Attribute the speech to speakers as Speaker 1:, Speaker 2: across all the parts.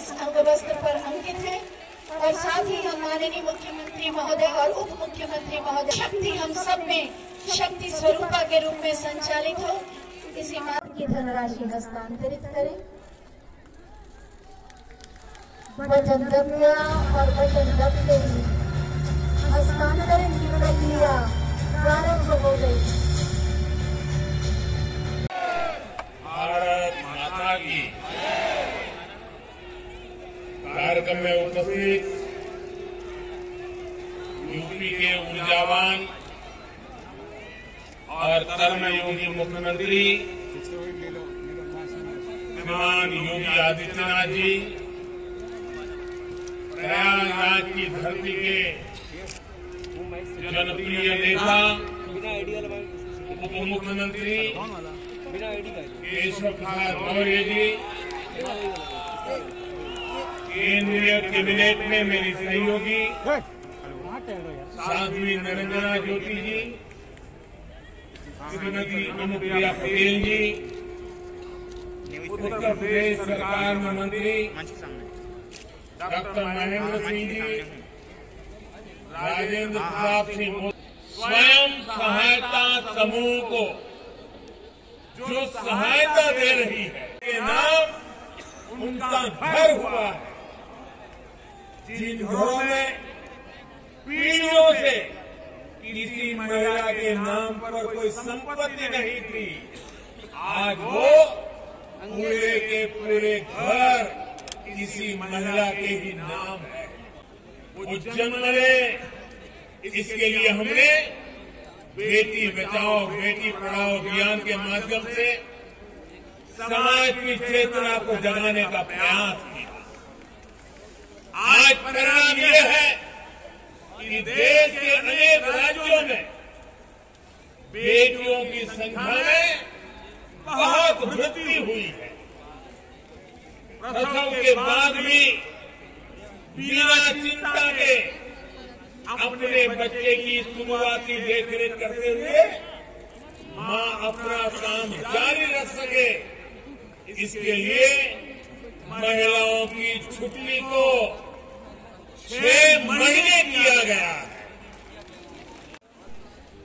Speaker 1: इस अंगवस्त्र पर अंकित है और साथ ही हम माननीय मुख्यमंत्री महोदय और उप मुख्यमंत्री महोदय शक्ति हम सब में शक्ति स्वरूपा के रूप में संचालित हो, इसी मात्र की धनराशि हस्तांतरित करें। वचन द्रव्य और वचन द्रव्य हस्तांतरण की प्रक्रिया प्रारंभ हो गई।
Speaker 2: भारत माता की। कार्यक्रम में उपस्थित यूपी के ऊर्जावान और कर्मयोगी मुख्यमंत्री श्रीमान योगी आदित्यनाथ जी, प्रयागराज की धरती के जनप्रिय नेता उप मुख्यमंत्री केशव प्रसाद मौर्य जी, केंद्रीय कैबिनेट में मेरी सहयोगी साध्वी निरंजना ज्योति जी, श्रीमती अनुप्रिया पटेल जी, उत्तर प्रदेश सरकार में मंत्री डॉक्टर महेंद्र सिंह जी, राजेंद्र प्रताप सिंह, स्वयं सहायता समूह को जो सहायता दे रही है, के नाम उनका घर हुआ है। जिन घरों में पीढ़ियों से किसी महिला के नाम पर कोई संपत्ति नहीं थी, आज वो पूरे के पूरे घर किसी महिला के ही नाम है। वो जन्म ले, इसके लिए हमने बेटी बचाओ बेटी पढ़ाओ अभियान के माध्यम से समाज की चेतना को जगाने का प्रयास किया। आज परिणाम यह है कि देश के अनेक राज्यों में बेटियों की संख्या में बहुत वृद्धि हुई है। प्रसव के बाद भी बिना चिंता के अपने बच्चे की शुरुआती देखरेख करते हुए मां अपना काम जारी रख सके, इसके लिए महिलाओं की छुट्टी को 6 महीने किया गया है।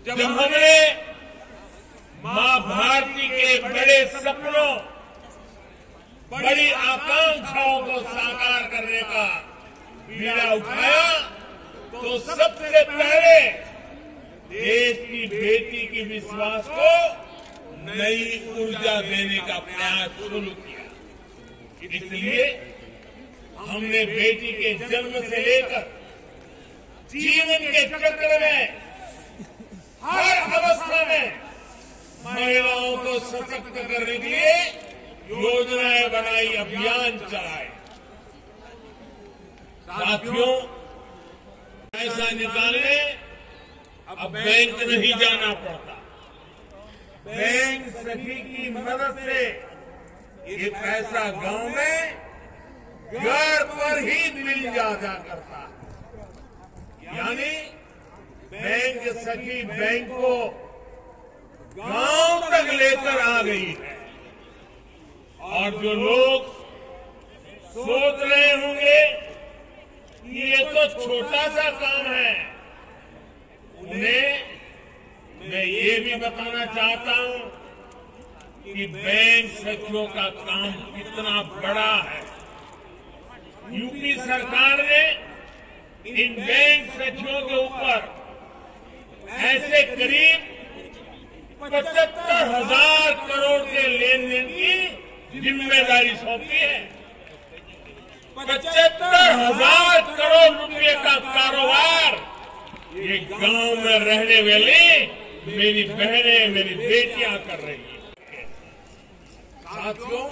Speaker 2: जब हमने मां भारती के बड़े सपनों, बड़ी आकांक्षाओं को साकार करने का बीड़ा उठाया, तो सबसे पहले देश की बेटी की विश्वास को नई ऊर्जा देने का प्रयास शुरू किया। इसलिए हमने बेटी के जन्म से लेकर जीवन के चक्र में हर अवस्था में महिलाओं को सशक्त करने के लिए योजनाएं बनाई, अभियान चलाए। साथियों, पैसा निकालने अब बैंक नहीं जाना पड़ता। बैंक सखी की मदद से ये पैसा गांव में घर पर ही मिल जाया करता है। यानी बैंक सखी बैंक को गांव तक लेकर आ गई है। और जो लोग सोच रहे होंगे कि ये तो छोटा सा काम है, उन्हें मैं ये भी बताना चाहता हूं कि बैंक सखियों का काम कितना बड़ा है। यूपी सरकार ने इन बैंक सखियों के ऊपर ऐसे करीब 75,000 करोड़ के लेन देन की जिम्मेदारी सौंपी है। 75,000 करोड़ रुपए का कारोबार ये गांव में रहने वाली मेरी बहनें, मेरी बेटियां कर रही हैं। साथियों,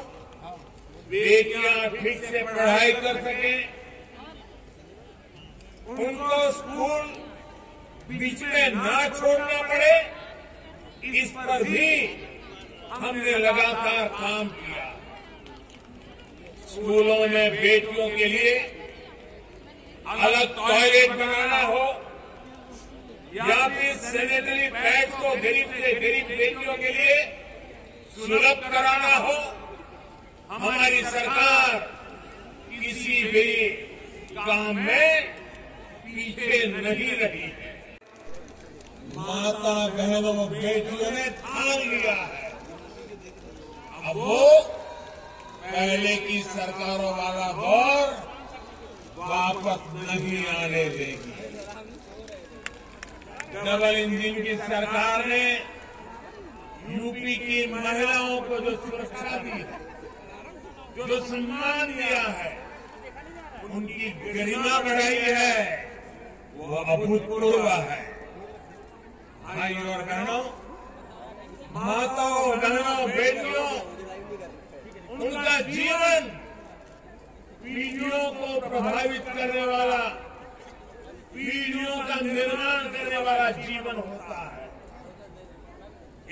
Speaker 2: बेटियां ठीक से पढ़ाई कर सके, उनको स्कूल बीच में ना छोड़ना पड़े, इस पर भी हमने लगातार काम किया। स्कूलों में बेटियों के लिए अलग टॉयलेट बनाना हो या फिर सैनिटरी पैड को गरीब से गरीब बेटियों के लिए सुलभ कराना हो, हमारी सरकार किसी काम में पीछे नहीं रही है। माता बहनों बेटियों ने ठान लिया है, अब वो पहले की सरकारों वाला दौर वापस नहीं आने देगी। डबल इंजन की सरकार ने यूपी की महिलाओं को जो सुरक्षा दी है, जो सम्मान दिया है, उनकी गरिमा बढ़ाई है, वो अभूतपूर्व है। भाइयों और बहनों, माताओं बहनों बेटियों, उनका जीवन पीढ़ियों को प्रभावित करने वाला, पीढ़ियों का निर्माण करने वाला जीवन होता है।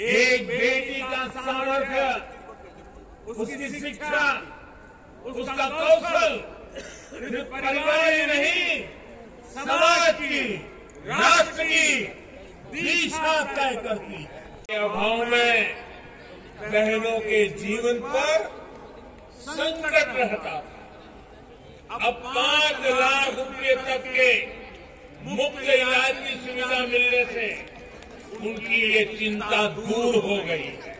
Speaker 2: एक बेटी का सामर्थ्य, उसकी शिक्षा, उसका कौशल सिर्फ परिवार ही नहीं, समाज की, राष्ट्र की दिशा तय करती है। के अभाव में बहनों के जीवन पर संकट रहता था। अब 5 लाख रुपए तक के मुफ्त इलाज की सुविधा मिलने से उनकी ये चिंता दूर हो गई है।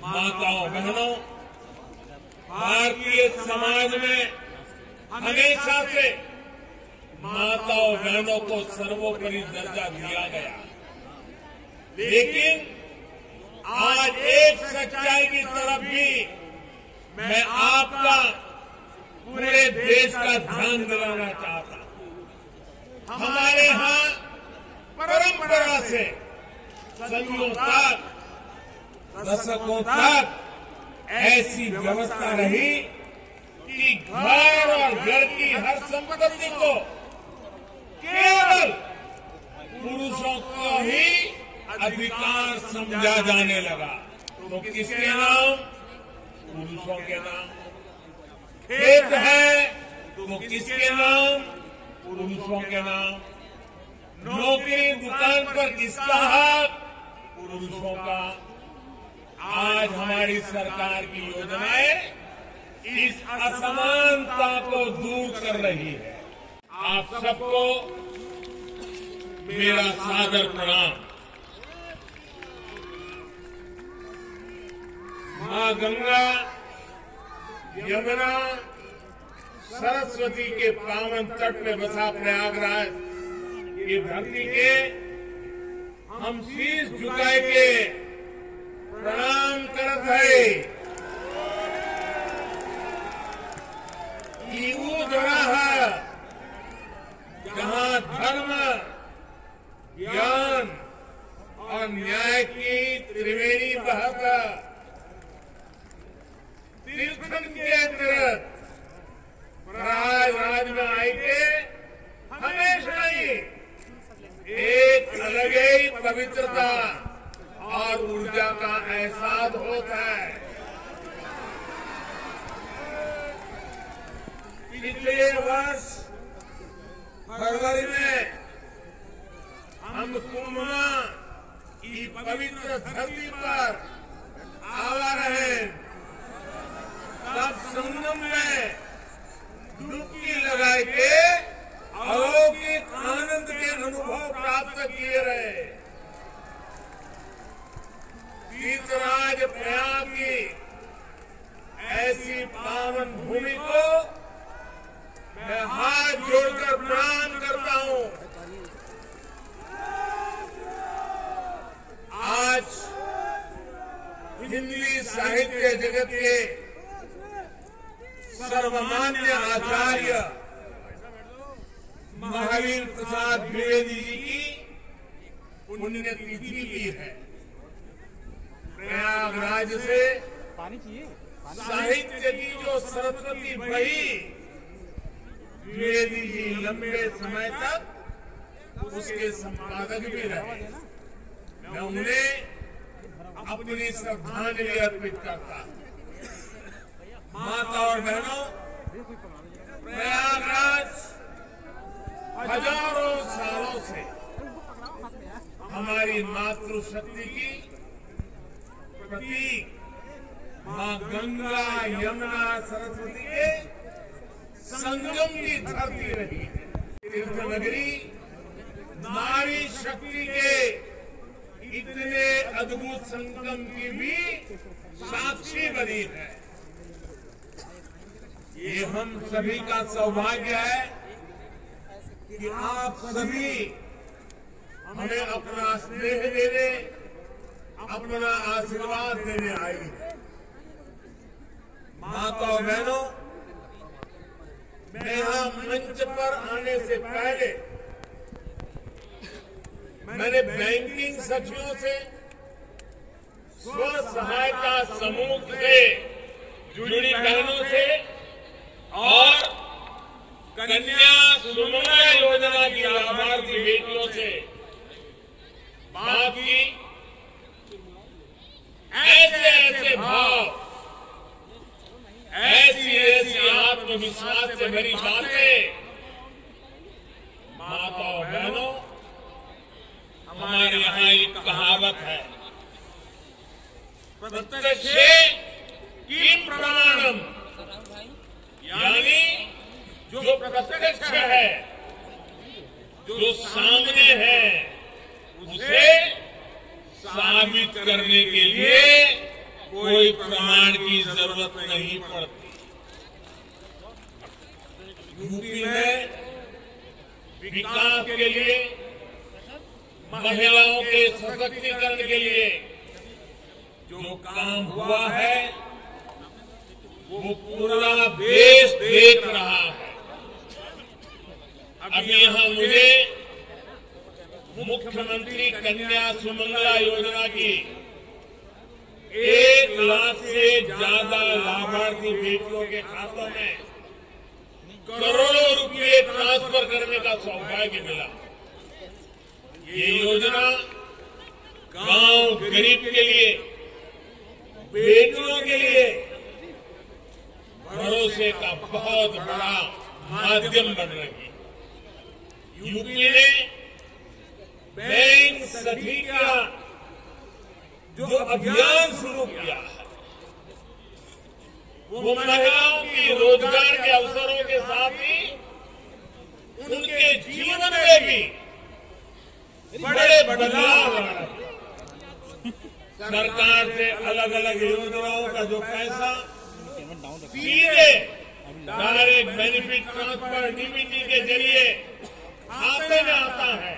Speaker 2: माताओं बहनों, भारतीय समाज में हमेशा से माताओं बहनों को सर्वोपरि दर्जा दिया गया, लेकिन आज एक सच्चाई की तरफ भी मैं आपका, पूरे देश का ध्यान दिलाना चाहता हूं। हमारे यहां परंपरा से सदियों तक, दशकों तक ऐसी व्यवस्था रही कि घर और घर की हर संपत्ति को केवल पुरुषों को ही अधिकार समझा जाने लगा। तो किसके नाम? पुरुषों के नाम। खेत है तो किसके नाम? पुरुषों के नाम। नौकरी दुकान पर किसका हक? पुरुषों का। आज हमारी सरकार की योजनाएं इस असमानता को दूर कर रही है। आप सबको मेरा सादर प्रणाम। मां गंगा, यमुना, सरस्वती के पावन तट में बसा प्रयागराज ये धरती के हम शीश झुकाए के प्रणाम करत है कि वो जगह है जहां धर्म, ज्ञान और न्याय की त्रिवेणी बहकर तीर्थन के अंतर्गत प्रयागराज में आई के हमेशा ही एक अलग ही पवित्रता और ऊर्जा का एहसास होता है। पिछले वर्ष फरवरी में हम कुंभ की पवित्र धरती पर आवा रहे, तब संगम में डुबकी लगाए के अलौकिक आनंद के अनुभव प्राप्त किए रहे। तीर्थराज प्रयाग की ऐसी पावन भूमि को मैं हाथ जोड़कर प्रणाम करता हूं। आज हिंदी साहित्य जगत के सर्वमान्य आचार्य महावीर प्रसाद द्विवेदी जी की पुण्यतिथि भी है। प्रयागराज से साहित्य की जो सरस्वती बही, द्विवेदी जी लंबे समय तक उसके संपादक भी रहे। मैं उन्हें अपनी श्रद्धांजलि अर्पित करता हूं। माता और बहनों, प्रयागराज हजारों सालों से हमारी मातृशक्ति की प्रतीक मां गंगा, यमुना, सरस्वती के संगम की धरती रही है। तीर्थ नगरी नारी शक्ति के इतने अद्भुत संगम की भी साक्षी बनी है। ये हम सभी का सौभाग्य है कि आप सभी हमें अपना स्नेह देने, अपना आशीर्वाद देने आई है। माता और बहनों, मैं यहाँ मंच पर आने से पहले मैंने बैंकिंग सखियों से, स्व सहायता समूह से जुड़ी बहनों से और कन्या सुमंगला योजना की लाभार्थी बेटियों से बात की। ऐसे भाव, ऐसी आत्मविश्वास से भरी बातें, माता और बहनों, हमारे यहाँ एक कहावत है, प्रत्यक्षे किम प्रमाणम, यानी जो प्रत्यक्ष है, जो सामने है, उसे साबित करने के लिए कोई प्रमाण की जरूरत नहीं पड़ती। यूपी में विकास के लिए, महिलाओं के सशक्तिकरण के लिए जो काम हुआ है, वो पूरा देश देख रहा है। अभी यहाँ मुझे मुख्यमंत्री कन्या सुमंगला योजना की 1 लाख से ज्यादा लाभार्थी बेटियों के खातों में करोड़ों रुपए ट्रांसफर करने का सौभाग्य मिला। ये योजना गांव गरीब के लिए, बेटियों के लिए भरोसे का बहुत बड़ा माध्यम बन रही है। यूपी ने बैंक सखी का जो अभियान शुरू किया है, वो महिलाओं की रोजगार के अवसरों के साथ ही उनके जीवन में भी बड़े बदलाव आ रहे हैं। सरकार से अलग अलग योजनाओं का जो पैसा सीधे डायरेक्ट बेनिफिट ट्रांसफर डीबीटी के जरिए खाते में आता है,